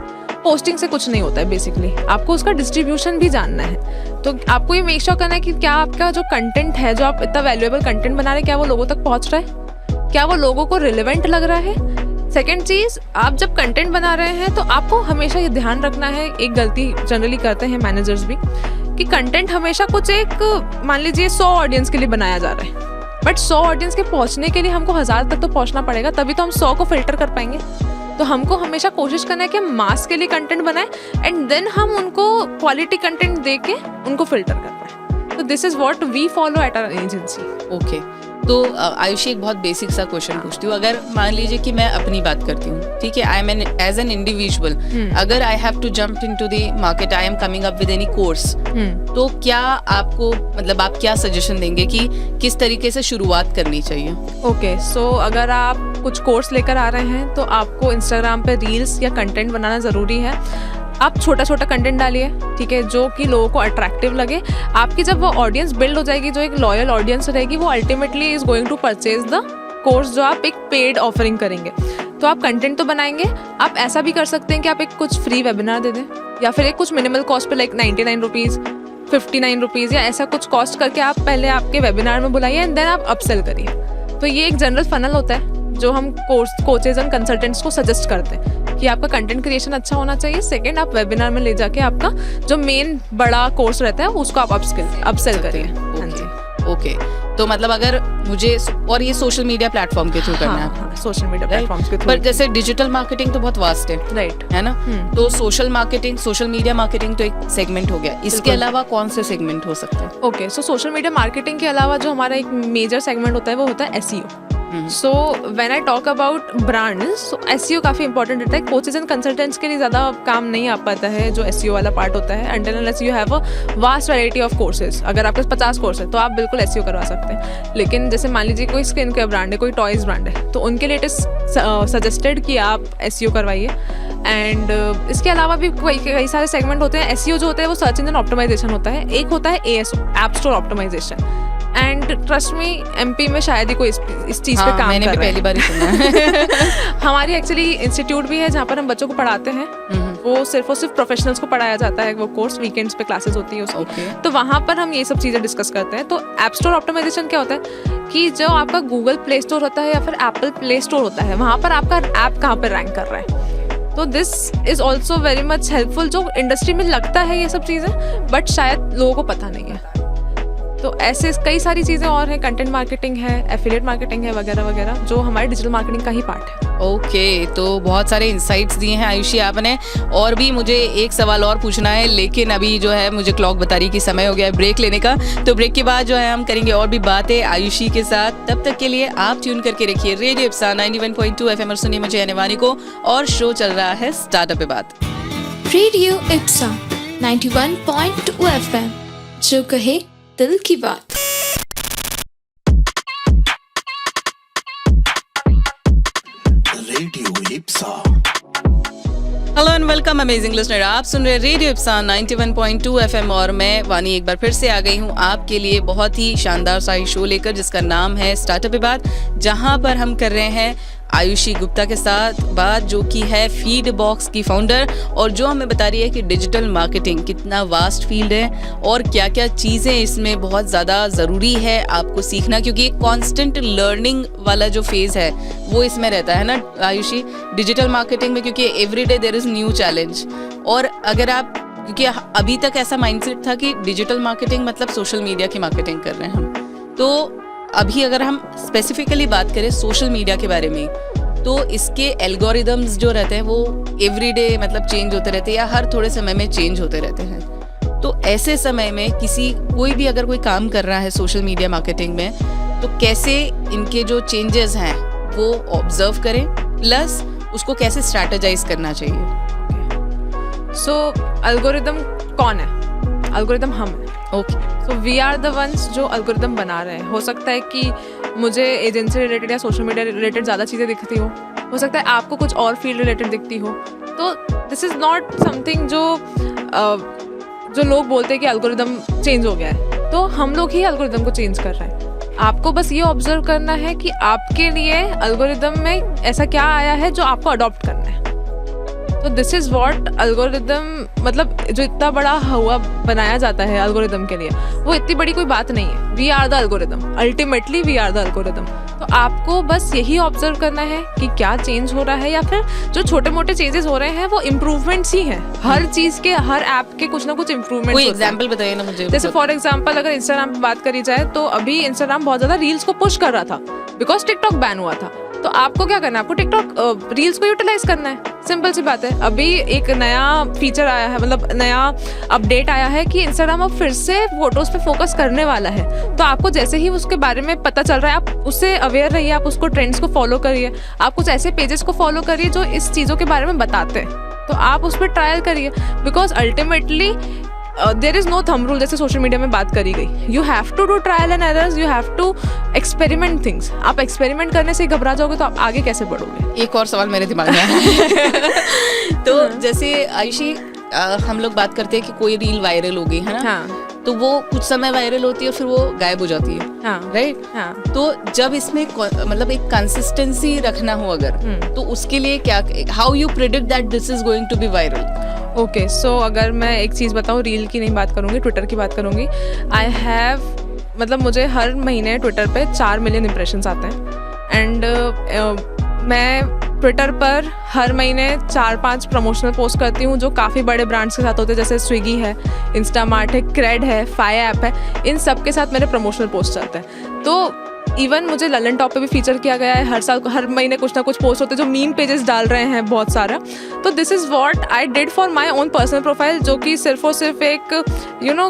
पोस्टिंग से कुछ नहीं होता है। बेसिकली आपको उसका डिस्ट्रीब्यूशन भी जानना है। तो आपको ये मेक श्योर करना है कि क्या आपका जो कंटेंट है, जो आप इतना वैल्यूएबल कंटेंट बना रहे हैं, क्या वो लोगों तक पहुंच रहा है, क्या वो लोगों को रिलेवेंट लग रहा है। सेकेंड चीज़, आप जब कंटेंट बना रहे हैं तो आपको हमेशा ये ध्यान रखना है, एक गलती जनरली करते हैं मैनेजर्स भी, कि कंटेंट हमेशा कुछ एक मान लीजिए 100 ऑडियंस के लिए बनाया जा रहा है, बट 100 ऑडियंस के पहुंचने के लिए हमको 1000 तक तो पहुंचना पड़ेगा, तभी तो हम 100 को फिल्टर कर पाएंगे। तो हमको हमेशा कोशिश करना है कि हम मास के लिए कंटेंट बनाएं एंड देन हम उनको क्वालिटी कंटेंट दे के उनको फिल्टर कर पाएं। तो this is what we follow at our agency. Okay, तो आयुषी एक बहुत बेसिक सा क्वेश्चन पूछती हूँ। अगर मान लीजिए कि मैं अपनी बात करती हूँ, ठीक है, I am as an individual, अगर I have to jump into the market, I am coming up with any course, तो क्या आपको मतलब आप क्या सजेशन देंगे कि किस तरीके से शुरुआत करनी चाहिए? ओके, सो अगर आप कुछ कोर्स लेकर आ रहे हैं तो आपको इंस्टाग्राम पे रील्स या कंटेंट बनाना ज़रूरी है। आप छोटा छोटा कंटेंट डालिए, ठीक है, जो कि लोगों को अट्रैक्टिव लगे। आपकी जब वो ऑडियंस बिल्ड हो जाएगी, जो एक लॉयल ऑडियंस रहेगी, वो ultimately is going to purchase the course जो आप एक पेड ऑफरिंग करेंगे। तो आप कंटेंट तो बनाएंगे, आप ऐसा भी कर सकते हैं कि आप एक कुछ फ्री वेबिनार दे दें, या फिर एक कुछ मिनिमल कॉस्ट पे लाइक 99 रुपीज़, 59 रुपीज़, या ऐसा कुछ कॉस्ट करके आप पहले आपके वेबिनार में बुलाइए एंड देन आप अपसेल करिए। तो ये एक जनरल फनल होता है जो हम कोचेज एंड कंसल्टेंट्स को सजेस्ट करते हैं कि आपका कंटेंट क्रिएशन अच्छा होना चाहिए। सेकंड, आप वेबिनार में ले जाके आपका जो मेन बड़ा कोर्स रहता है उसको आप अपसेल करिए। हाँ जी, ओके, तो मतलब अगर मुझे, और ये सोशल मीडिया प्लेटफॉर्म के थ्रू करना है? हाँ, सोशल मीडिया प्लेटफॉर्म्स के थ्रू। पर जैसे डिजिटल मार्केटिंग तो बहुत वास्ट है, राइट, है ना? तो सोशल मीडिया मार्केटिंग तो एक सेगमेंट हो गया, इसके अलावा कौन से सेगमेंट हो सकते हैं? ओके, सो सोशल मीडिया मार्केटिंग के अलावा जो हमारा एक मेजर सेगमेंट होता है वो होता है SEO। So when I talk about brands, so SEO काफ़ी इंपॉर्टेंट रहता है। कोचेज एंड कंसल्टेंट्स के लिए ज़्यादा काम नहीं आ पाता है जो SEO वाला पार्ट होता है, until unless you have a vast variety of courses। अगर आपके 50 कोर्स है तो आप बिल्कुल SEO करवा सकते हैं। लेकिन जैसे मान लीजिए कोई स्किन केयर ब्रांड है, कोई टॉयज़ ब्रांड है, तो उनके लिए इट इज सजेस्टेड कि आप SEO करवाइए। एंड इसके अलावा भी कई सारे सेगमेंट होते हैं। SEO जो होता है वो सर्च इंजन ऑप्टिमाइजेशन होता है, एक होता है ASO, app store optimization. And trust me, MP में शायद ही कोई इस चीज़ पे काम मैंने कर भी रहा है। पहली बार ही सुना है। हमारी एक्चुअली इंस्टीट्यूट भी है जहाँ पर हम बच्चों को पढ़ाते हैं। वो सिर्फ और सिर्फ प्रोफेशनल्स को पढ़ाया जाता है, वो कोर्स वीकेंड्स पे क्लासेस होती है उसकी। Okay. तो वहाँ पर हम ये सब चीज़ें डिस्कस करते हैं। तो ऐप स्टोर ऑप्टिमाइजेशन क्या होता है कि जो आपका गूगल प्ले स्टोर होता है या फिर एप्पल प्ले स्टोर होता है, वहाँ पर आपका ऐप कहाँ पर रैंक कर रहा है। तो this is also very much helpful. जो इंडस्ट्री में लगता है ये सब चीज़ें, बट शायद लोगों को पता नहीं है। तो ऐसे कई सारी चीज़ें और हैं, कंटेंट मार्केटिंग है, एफिलिएट मार्केटिंग है, वगैरह वगैरह, जो हमारे डिजिटल मार्केटिंग का ही पार्ट है। ओके, तो बहुत सारे इंसाइट्स दिए हैं आयुषी आपने, और भी मुझे एक सवाल और पूछना है, लेकिन अभी जो है मुझे क्लॉक बता रही कि समय हो गया है ब्रेक लेने का। तो ब्रेक के बाद जो है हम करेंगे और भी बातें आयुषी के साथ। तब तक के लिए आप ट्यून करके रखिए रेडियो इप्सा 91.2 FM और सुनिए मुझे अनिवानी को। और शो चल रहा है स्टार्टअप पे बात। रेडियो इप्सा 91.2 FM, जो कहे दिल की बात। Radio Ipsa. Hello and welcome amazing listener, आप सुन रहे रेडियो इप्सा 91.2 FM और मैं वानी एक बार फिर से आ गई हूँ आपके लिए बहुत ही शानदार सा शो लेकर, जिसका नाम है स्टार्टअप पे बात, जहाँ पर हम कर रहे हैं आयुषी गुप्ता के साथ बात, जो कि है फीड बॉक्स की फाउंडर, और जो हमें बता रही है कि डिजिटल मार्केटिंग कितना वास्ट फील्ड है और क्या क्या चीज़ें इसमें बहुत ज़्यादा ज़रूरी है आपको सीखना, क्योंकि एक कॉन्स्टेंट लर्निंग वाला जो फेज़ है वो इसमें रहता है ना आयुषी, डिजिटल मार्केटिंग में, क्योंकि everyday there is new challenge. और अगर आप, क्योंकि अभी तक ऐसा माइंडसेट था कि डिजिटल मार्केटिंग मतलब सोशल मीडिया की मार्केटिंग कर रहे हैं हम, तो अभी अगर हम स्पेसिफिकली बात करें सोशल मीडिया के बारे में, तो इसके एल्गोरिदम्स जो रहते हैं वो एवरीडे मतलब चेंज होते रहते हैं या हर थोड़े समय में चेंज होते रहते हैं। तो तो ऐसे समय में कोई भी अगर कोई काम कर रहा है सोशल मीडिया मार्केटिंग में, तो कैसे इनके जो चेंजेस हैं वो ऑब्जर्व करें, प्लस उसको कैसे स्ट्रैटेजाइज करना चाहिए? सो एल्गोरिदम कौन है? एल्गोरिदम हम है। Okay, so we are the ones जो एल्गोरिदम बना रहे हैं। हो सकता है कि मुझे एजेंसी रिलेटेड या सोशल मीडिया रिलेटेड ज़्यादा चीज़ें दिखती हो सकता है आपको कुछ और फील्ड रिलेटेड दिखती हो। तो दिस इज़ नॉट समथिंग जो लोग बोलते हैं कि एल्गोरिदम चेंज हो गया है, तो हम लोग ही एल्गोरिदम को चेंज कर रहे हैं। आपको बस ये ऑब्जर्व करना है कि आपके लिए एल्गोरिदम में ऐसा क्या आया है जो आपको अडॉप्ट करना है। तो दिस इज़ व्हाट एल्गोरिदम, मतलब जो इतना बड़ा हुआ बनाया जाता है एल्गोरिदम के लिए, वो इतनी बड़ी कोई बात नहीं है। We are the algorithm, ultimately we are the algorithm. तो आपको बस यही ऑब्जर्व करना है कि क्या चेंज हो रहा है, या फिर जो छोटे मोटे चेंजेस हो रहे हैं वो इम्प्रूवमेंट्स ही हैं। हर चीज़ के, हर ऐप के कुछ ना कुछ इम्प्रूवमेंट। कोई एग्जांपल बताइए ना मुझे। जैसे फॉर एग्जांपल अगर इंस्टाग्राम पे बात करी जाए, तो अभी इंस्टाग्राम बहुत ज़्यादा रील्स को पुश कर रहा था बिकॉज टिकटॉक बैन हुआ था। तो आपको क्या करना है? आपको टिकटॉक रील्स को यूटिलाइज करना है। सिंपल सी बात है। अभी एक नया फीचर आया है, मतलब नया अपडेट आया है कि इंस्टाग्राम अब फिर से फोटोज पे फोकस करने वाला है। तो आपको जैसे ही उसके बारे में पता चल रहा है, आप उससे अवेयर रहिए, आप उसको ट्रेंड्स को फॉलो करिए, आप कुछ ऐसे पेजेस को फॉलो करिए जो इस चीज़ों के बारे में बताते हैं। तो आप उस पर ट्रायल करिए, because ultimately there is no thumb rule, जैसे सोशल मीडिया में बात करी गई। You have to do trial and errors, you have to experiment things. आप एक्सपेरिमेंट करने से घबरा जाओगे तो आप आगे कैसे बढ़ोगे? एक और सवाल मेरे दिमाग में आया तो जैसे आयुषी, हम लोग बात करते हैं कि कोई रील वायरल हो गई है ना, हाँ, तो वो कुछ समय वायरल होती है फिर वो गायब हो जाती है, हाँ, राइट? हाँ। तो जब इसमें मतलब एक कंसिस्टेंसी रखना हो अगर, तो उसके लिए क्या, how you predict that this is going to be viral? Okay, so अगर मैं एक चीज़ बताऊँ, रील की नहीं बात करूँगी, ट्विटर की बात करूँगी। आई हैव, मतलब मुझे हर महीने ट्विटर पे 4 मिलियन इम्प्रेशंस आते हैं। एंड मैं ट्विटर पर हर महीने 4-5 प्रमोशनल पोस्ट करती हूँ जो काफ़ी बड़े ब्रांड्स के साथ होते हैं, जैसे स्विगी है, इंस्टामार्ट है, क्रेड है, फाया ऐप है। इन सब के साथ मेरे प्रमोशनल पोस्ट चलते हैं। तो इवन मुझे ललन टॉप पे भी फीचर किया गया है। हर साल, हर महीने कुछ ना कुछ पोस्ट होते हैं जो मीम पेजेस डाल रहे हैं बहुत सारा। तो this is what I did for my own personal profile, जो कि सिर्फ और सिर्फ एक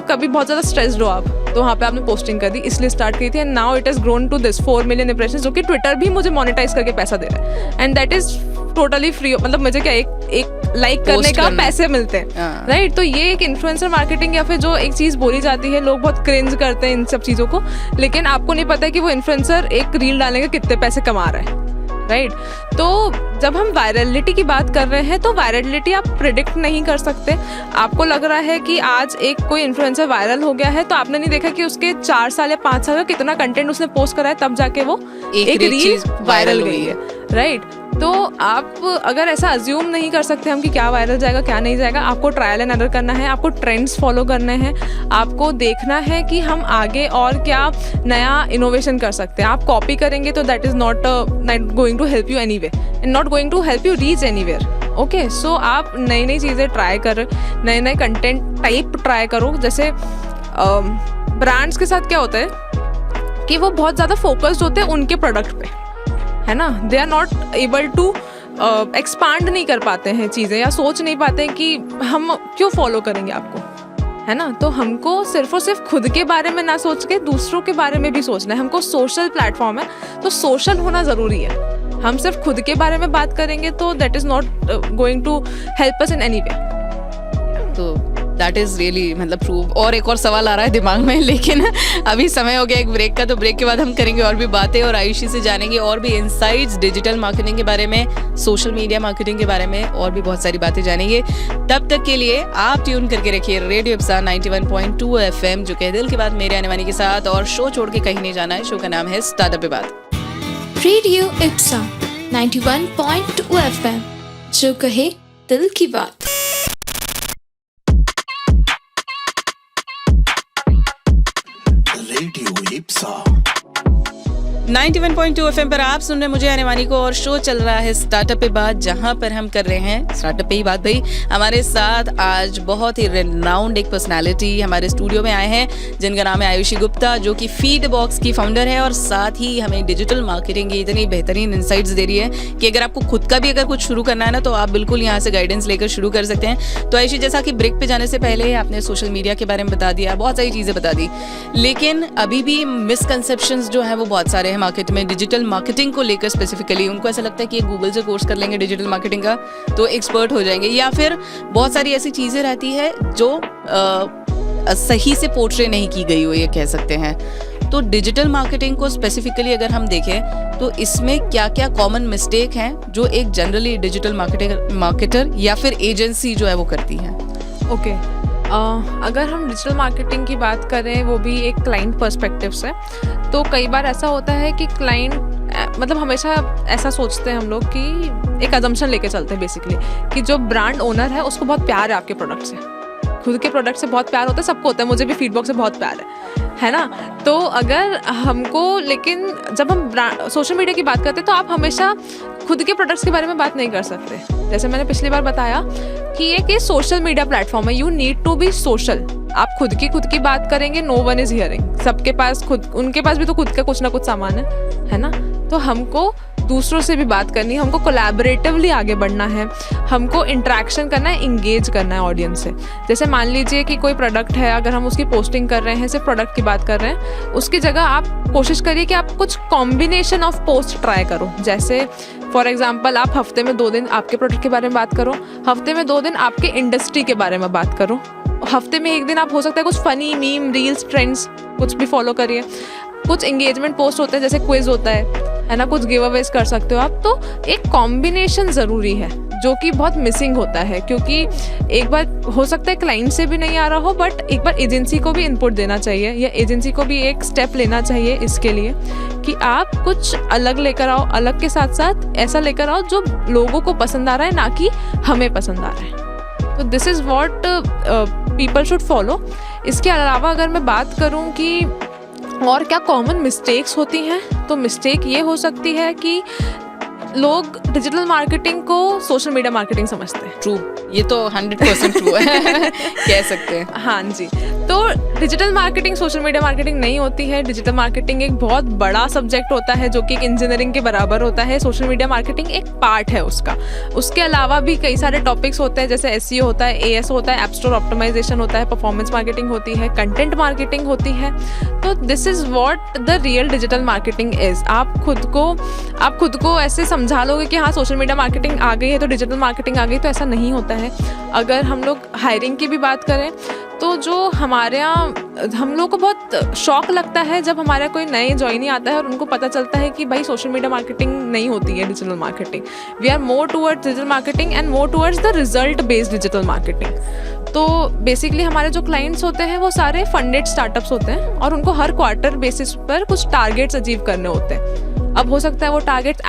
कभी बहुत ज़्यादा स्ट्रेस्ड हो आप, तो वहाँ पे आपने पोस्टिंग कर दी, इसलिए स्टार्ट की थी। And now it has grown to this 4 million impression, जो कि ट्विटर भी मुझे मोनेटाइज करके पैसा दे रहा है। And that is totally free, मतलब मुझे क्या एक लाइक करने का पैसे मिलते हैं, राइट? तो ये एक इन्फ्लुएंसर मार्केटिंग, या फिर जो एक चीज़ बोली जाती है, लोग बहुत क्रिंज करते हैं इन सब चीज़ों को, लेकिन आपको नहीं पता है कि वो इन्फ्लुएंसर एक रील डालने के कितने पैसे कमा रहा है, राइट? तो जब हम वायरलिटी की बात कर रहे हैं, तो वायरलिटी आप प्रिडिक्ट नहीं कर सकते। आपको लग रहा है कि आज एक कोई इन्फ्लुएंसर वायरल हो गया है, तो आपने नहीं देखा कि उसके 4 साल या 5 साल का कितना कंटेंट उसने पोस्ट करा है, तब जाके वो एक रील वायरल गई है, राइट? तो आप अगर ऐसा अज्यूम नहीं कर सकते हम कि क्या वायरल जाएगा क्या नहीं जाएगा, आपको ट्रायल एंड एरर करना है, आपको ट्रेंड्स फॉलो करने हैं, आपको देखना है कि हम आगे और क्या नया इनोवेशन कर सकते हैं। आप कॉपी करेंगे तो that is not going to help you anyway and not going to help you reach anywhere. Okay, so आप नई नई चीज़ें ट्राई कर, नए नए कंटेंट टाइप ट्राई करो। जैसे ब्रांड्स के साथ क्या होता है कि वो बहुत ज़्यादा फोकस्ड होते हैं उनके प्रोडक्ट पे, है ना? They are not able to expand नहीं कर पाते हैं चीज़ें, या सोच नहीं पाते हैं कि हम क्यों फॉलो करेंगे आपको, है ना? तो हमको सिर्फ और सिर्फ खुद के बारे में ना सोच के दूसरों के बारे में भी सोचना है। हमको सोशल प्लेटफॉर्म है तो सोशल होना ज़रूरी है। हम सिर्फ खुद के बारे में बात करेंगे तो that is not going to help us in any way. तो दैट इज़ रियली मतलब प्रूव। और एक और सवाल आ रहा है दिमाग में, लेकिन अभी समय हो गया एक ब्रेक का, तो ब्रेक के बाद हम करेंगे और भी बातें और आयुषी से जानेंगे और भी इनसाइट्स डिजिटल मार्केटिंग के बारे में, सोशल मीडिया मार्केटिंग के बारे में, और भी बहुत सारी बातें जानेंगे। तब तक के लिए आप ट्यून करके रखिए रेडियो इप्सा 91.2 FM, जो कह दिल की बात मेरे आने वाली के साथ। और शो छोड़ के कहीं नहीं जाना है। शो का नाम है स्टार्टअप पे बात। रेडियो इप्सा 91.2 FM, जो कहे दिल की बात। Radio Ipsa. 91.2 FM पर आप सुन रहे मुझे आने वाली को, और शो चल रहा है स्टार्टअप पे बात, जहां पर हम कर रहे हैं स्टार्टअप पे ही बात। भाई हमारे साथ आज बहुत ही रेनाउंड एक पर्सनालिटी हमारे स्टूडियो में आए हैं, जिनका नाम है आयुषी गुप्ता, जो कि फीड बॉक्स की फाउंडर है, और साथ ही हमें डिजिटल मार्केटिंग की इतनी बेहतरीन इंसाइट्स दे रही है कि अगर आपको खुद का भी अगर कुछ शुरू करना है ना, तो आप बिल्कुल यहाँ से गाइडेंस लेकर शुरू कर सकते हैं। तो आयुषी, जैसा कि ब्रेक पे जाने से पहले आपने सोशल मीडिया के बारे में बता दिया, बहुत सारी चीज़ें बता दी, लेकिन अभी भी मिसकंसेप्शंस जो है वो बहुत सारे हैं मार्केट में डिजिटल मार्केटिंग को लेकर। स्पेसिफिकली उनको ऐसा लगता है कि गूगल से कोर्स कर लेंगे डिजिटल मार्केटिंग का तो एक्सपर्ट हो जाएंगे, या फिर बहुत सारी ऐसी चीज़ें रहती है जो सही से पोर्ट्रे नहीं की गई हो, ये कह सकते हैं। तो डिजिटल मार्केटिंग को स्पेसिफिकली अगर हम देखें तो इसमें क्या क्या कॉमन मिस्टेक हैं जो एक जनरली डिजिटल मार्केटर या फिर एजेंसी जो है वो करती हैं? ओके, अगर हम डिजिटल मार्केटिंग की बात करें, वो भी एक क्लाइंट पर्सपेक्टिव से, तो कई बार ऐसा होता है कि क्लाइंट मतलब हमेशा ऐसा सोचते हैं हम लोग कि एक अजम्पशन लेके चलते हैं बेसिकली कि जो ब्रांड ओनर है उसको बहुत प्यार है आपके प्रोडक्ट से, खुद के प्रोडक्ट से बहुत प्यार होता है, सबको होता है, मुझे भी फीडबैक से बहुत प्यार है ना। तो अगर हमको, लेकिन जब हम सोशल मीडिया की बात करते हैं तो आप हमेशा खुद के प्रोडक्ट्स के बारे में बात नहीं कर सकते। जैसे मैंने पिछली बार बताया कि ये सोशल मीडिया प्लेटफॉर्म है, you need to be social. आप खुद की बात करेंगे, नो वन इज हियरिंग, सबके पास उनके पास भी तो खुद का कुछ ना कुछ सामान है ना। तो हमको दूसरों से भी बात करनी है, हमको कोलैबोरेटिवली आगे बढ़ना है, हमको इंटरेक्शन करना है, इंगेज करना है ऑडियंस से। जैसे मान लीजिए कि कोई प्रोडक्ट है, अगर हम उसकी पोस्टिंग कर रहे हैं, सिर्फ प्रोडक्ट की बात कर रहे हैं, उसकी जगह आप कोशिश करिए कि आप कुछ कॉम्बिनेशन ऑफ पोस्ट ट्राई करो। जैसे फॉर एग्जाम्पल, आप हफ्ते में 2 दिन आपके प्रोडक्ट के बारे में बात करो, हफ्ते में 2 दिन आपके इंडस्ट्री के बारे में बात करो, हफ्ते में 1 दिन आप हो सकता है कुछ फनी मीम, रील्स, ट्रेंड्स कुछ भी फॉलो करिए। कुछ एंगेजमेंट पोस्ट होते हैं, जैसे क्विज होता है ना, कुछ गिव अवेज कर सकते हो आप। तो एक कॉम्बिनेशन ज़रूरी है जो कि बहुत मिसिंग होता है, क्योंकि एक बार हो सकता है क्लाइंट से भी नहीं आ रहा हो, बट एक बार एजेंसी को भी इनपुट देना चाहिए, या एजेंसी को भी एक स्टेप लेना चाहिए इसके लिए कि आप कुछ अलग लेकर आओ, अलग के साथ साथ ऐसा लेकर आओ जो लोगों को पसंद आ रहा है, ना कि हमें पसंद आ रहा है। तो this is what people should follow. इसके अलावा अगर मैं बात करूँ कि और क्या कॉमन मिस्टेक्स होती हैं, तो मिस्टेक ये हो सकती है कि लोग डिजिटल मार्केटिंग को सोशल मीडिया मार्केटिंग समझते हैं। ट्रू, ये तो 100% ट्रू है कह सकते हैं। हाँ जी, तो digital marketing social media marketing नहीं होती है। डिजिटल मार्केटिंग एक बहुत बड़ा सब्जेक्ट होता है जो कि एक इंजीनियरिंग के बराबर होता है। सोशल मीडिया मार्केटिंग एक पार्ट है उसका। उसके अलावा भी कई सारे टॉपिक्स होते हैं, जैसे SEO होता है, AS होता है, ऐप स्टोर ऑप्टिमाइजेशन होता है, परफॉर्मेंस मार्केटिंग होती है, कंटेंट मार्केटिंग होती है। तो this is what the real digital marketing is. आप खुद को ऐसे समझा लोगे कि हाँ सोशल मीडिया मार्केटिंग आ गई है तो डिजिटल मार्केटिंग आ गई, तो ऐसा नहीं होता है। अगर हम लोग हायरिंग की भी बात करें तो जो हमारे यहाँ हम लोग को बहुत शौक लगता है जब हमारा कोई नए ज्वाइनी आता है और उनको पता चलता है कि भाई सोशल मीडिया मार्केटिंग नहीं होती है digital marketing. We are more towards digital marketing and more towards the result based digital marketing. तो बेसिकली हमारे जो क्लाइंट्स होते हैं वो सारे फंडेड स्टार्टअप्स होते हैं और उनको हर क्वार्टर बेसिस पर कुछ टारगेट्स अचीव करने होते हैं। अब हो सकता है वो टारगेट्स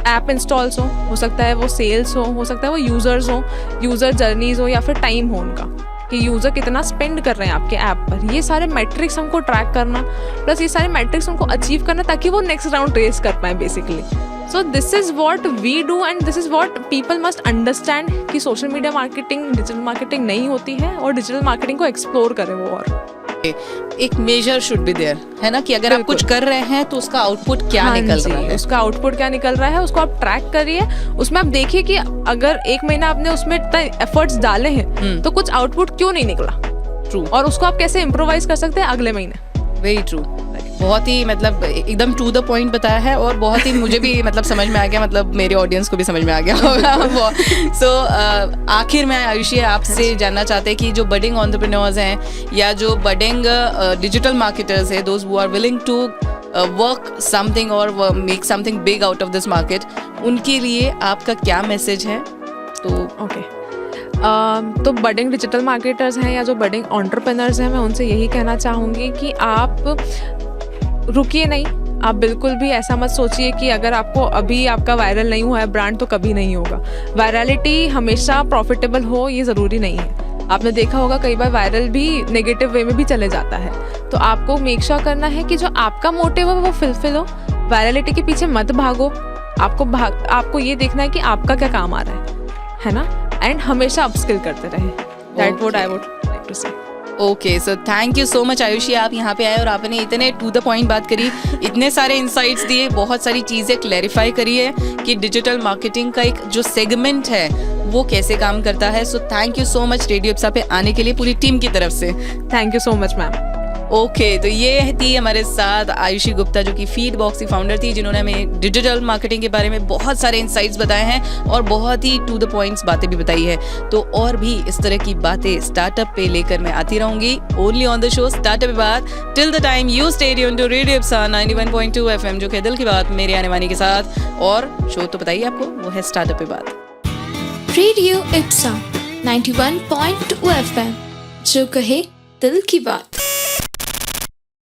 ऐप इंस्टॉल्स हो सकता है वो सेल्स हो सकता है वो यूज़र्स हो, यूज़र जर्नीज हो, या फिर टाइम हो उनका कि यूज़र कितना स्पेंड कर रहे हैं आपके ऐप पर। ये सारे मैट्रिक्स हमको ट्रैक करना, प्लस ये सारे मैट्रिक्स उनको अचीव करना ताकि वो नेक्स्ट राउंड रेस कर पाए basically. So this is what we do and this is what people must understand कि social media marketing digital marketing नहीं होती है और डिजिटल मार्केटिंग को एक्सप्लोर करें वो। और एक मेजर शुड बी देयर, है ना, कि अगर आप कुछ कर रहे हैं तो उसका आउटपुट क्या निकल रहा है, उसका आउटपुट क्या निकल रहा है उसको आप ट्रैक करिए। उसमें आप देखिए कि अगर 1 महीना आपने उसमें इतना एफर्ट्स डाले हैं तो कुछ आउटपुट क्यों नहीं निकला। ट्रू। और उसको आप कैसे इम्प्रोवाइज कर सकते हैं अगले महीने। वेरी ट्रू, बहुत ही मतलब एकदम टू द पॉइंट बताया है और बहुत ही मुझे भी मतलब समझ में आ गया, मतलब मेरे ऑडियंस को भी समझ में आ गया होगा। सो आखिर में आयुषी आपसे जानना चाहते हैं कि जो बडिंग एंटरप्रेन्योर्स हैं या जो बडिंग डिजिटल मार्केटर्स हैं, those who are willing to work something और make something big out of this market, उनके लिए आपका क्या मैसेज है? तो ओके, तो बडिंग डिजिटल मार्केटर्स हैं या जो बडिंग एंटरप्रेन्योर्स हैं, मैं उनसे यही कहना चाहूँगी कि आप रुकिए नहीं। आप बिल्कुल भी ऐसा मत सोचिए कि अगर आपको अभी आपका वायरल नहीं हुआ है ब्रांड तो कभी नहीं होगा। वायरलिटी हमेशा प्रॉफिटेबल हो ये ज़रूरी नहीं है। आपने देखा होगा कई बार वायरल भी नेगेटिव वे में भी चले जाता है। तो आपको मेक श्योर करना है कि जो आपका मोटिव है वो फुलफिल हो, वायरलिटी के पीछे मत भागो, आपको ये देखना है कि आपका क्या काम आ रहा है ना, एंड हमेशा अपस्किल करते रहे। That what I would like to say. Okay, so thank you so much Ayushi, आप यहाँ पे आए और आपने इतने टू द पॉइंट बात करी, इतने सारे इंसाइट्स दिए, बहुत सारी चीज़ें क्लैरिफाई करी है कि डिजिटल मार्केटिंग का एक जो सेगमेंट है वो कैसे काम करता है। So thank you so much radio Ipsa पे आने के लिए पूरी टीम की तरफ से। Thank you so much ma'am. Okay, तो ये थी हमारे साथ आयुषी गुप्ता जो कि फीडबॉक्स की फाउंडर थी, जिन्होंने हमें डिजिटल मार्केटिंग के बारे में बहुत सारे इंसाइट्स बताए हैं और बहुत ही टू द पॉइंट्स बातें भी बताई है। तो और भी इस तरह की बातें स्टार्टअप पे लेकर मैं आती रहूंगी, only on the show startup पे बात। Till the time you stay tuned to radio Ipsa 91.2 FM, जो कि दिल की बात मेरे आने वानी के साथ। और शो तो बताइए आपको, वो है स्टार्टअप पे बात। रेडियो इप्सा 91.2 FM, जो कहे दिल की बात।